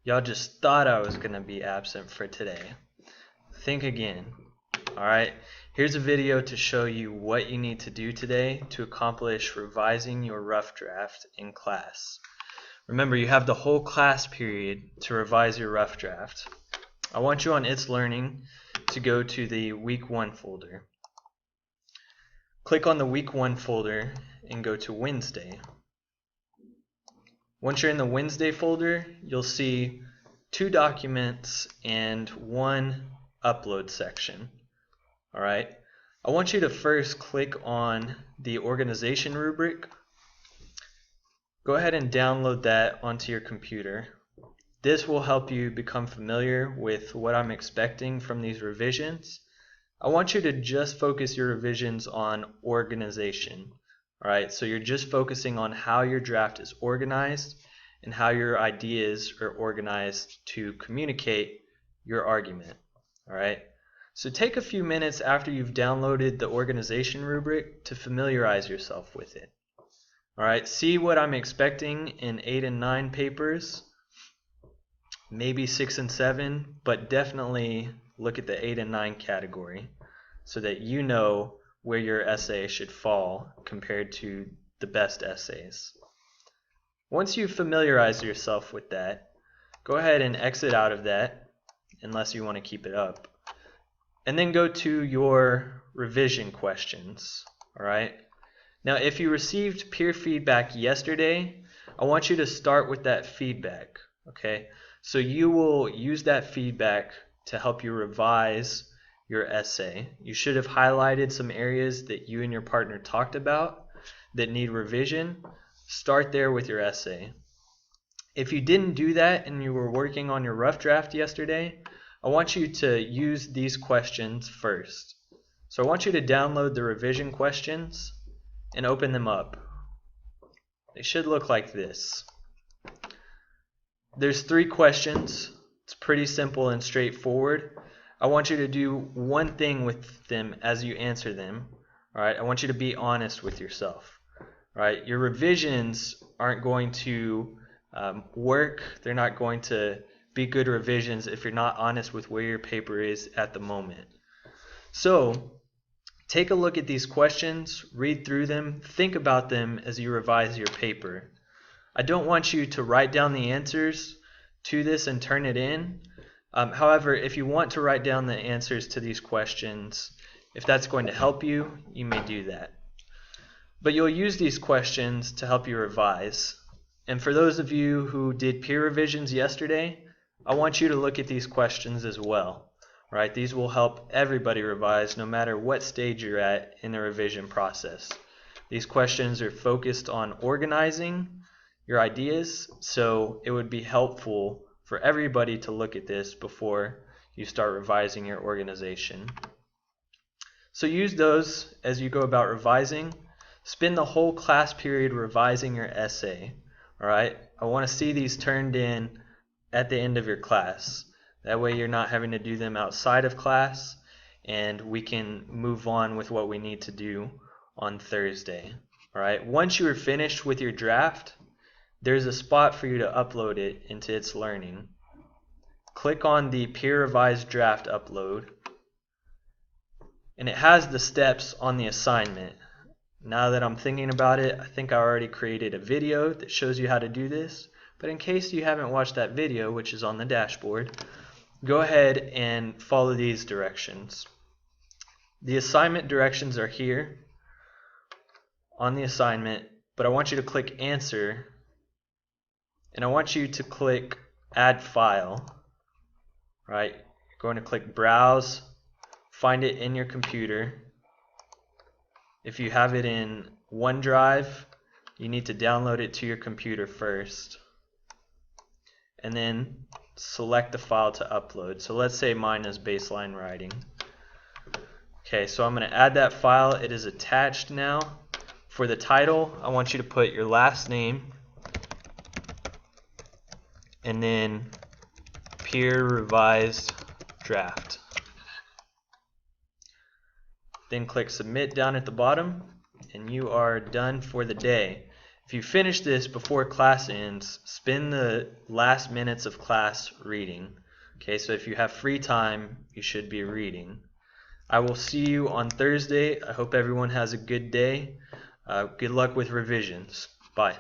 Y'all just thought I was going to be absent for today. Think again. Alright, here's a video to show you what you need to do today to accomplish revising your rough draft in class. Remember, you have the whole class period to revise your rough draft. I want you on It's Learning to go to the Week 1 folder. Click on the Week 1 folder and go to Wednesday. Once you're in the Wednesday folder, you'll see 2 documents and 1 upload section. Alright, I want you to first click on the organization rubric. Go ahead and download that onto your computer. This will help you become familiar with what I'm expecting from these revisions. I want you to just focus your revisions on organization. Alright, so you're just focusing on how your draft is organized and how your ideas are organized to communicate your argument. Alright, so take a few minutes after you've downloaded the organization rubric to familiarize yourself with it. Alright, see what I'm expecting in 8 and 9 papers, maybe 6 and 7, but definitely look at the 8 and 9 category so that you know where your essay should fall compared to the best essays. Once you've familiarized yourself with that, go ahead and exit out of that unless you want to keep it up. And then go to your revision questions. Alright? Now if you received peer feedback yesterday, I want you to start with that feedback. Okay? So you will use that feedback to help you revise your essay. You should have highlighted some areas that you and your partner talked about that need revision. Start there with your essay. If you didn't do that and you were working on your rough draft yesterday, I want you to use these questions first. So I want you to download the revision questions and open them up. They should look like this. There's 3 questions. It's pretty simple and straightforward. I want you to do one thing with them as you answer them. Alright, I want you to be honest with yourself. Alright, your revisions aren't going to work. They're not going to be good revisions if you're not honest with where your paper is at the moment. So take a look at these questions, read through them, think about them as you revise your paper. I don't want you to write down the answers to this and turn it in. However, if you want to write down the answers to these questions, if that's going to help you, you may do that. But you'll use these questions to help you revise. And for those of you who did peer revisions yesterday, I want you to look at these questions as well. Right? These will help everybody revise no matter what stage you're at in the revision process. These questions are focused on organizing your ideas, so it would be helpful for everybody to look at this before you start revising your organization. So use those as you go about revising. Spend the whole class period revising your essay. Alright? I want to see these turned in at the end of your class. That way you're not having to do them outside of class, and we can move on with what we need to do on Thursday. Alright? Once you are finished with your draft, there's a spot for you to upload it into It's Learning. Click on the peer revised draft upload, and it has the steps on the assignment. Now that I'm thinking about it, I think I already created a video that shows you how to do this, but in case you haven't watched that video, which is on the dashboard, go ahead and follow these directions. The assignment directions are here on the assignment, but I want you to click Answer, and I want you to click Add File. Right? You're going to click Browse, find it in your computer. If you have it in OneDrive, you need to download it to your computer first, and then select the file to upload. So let's say mine is baseline writing. Okay, so I'm going to add that file. It is attached now. For the title, I want you to put your last name and then peer revised draft. Then click submit down at the bottom, and you are done for the day. If you finish this before class ends, spend the last minutes of class reading. Okay, so if you have free time, you should be reading. I will see you on Thursday. I hope everyone has a good day. Good luck with revisions. Bye.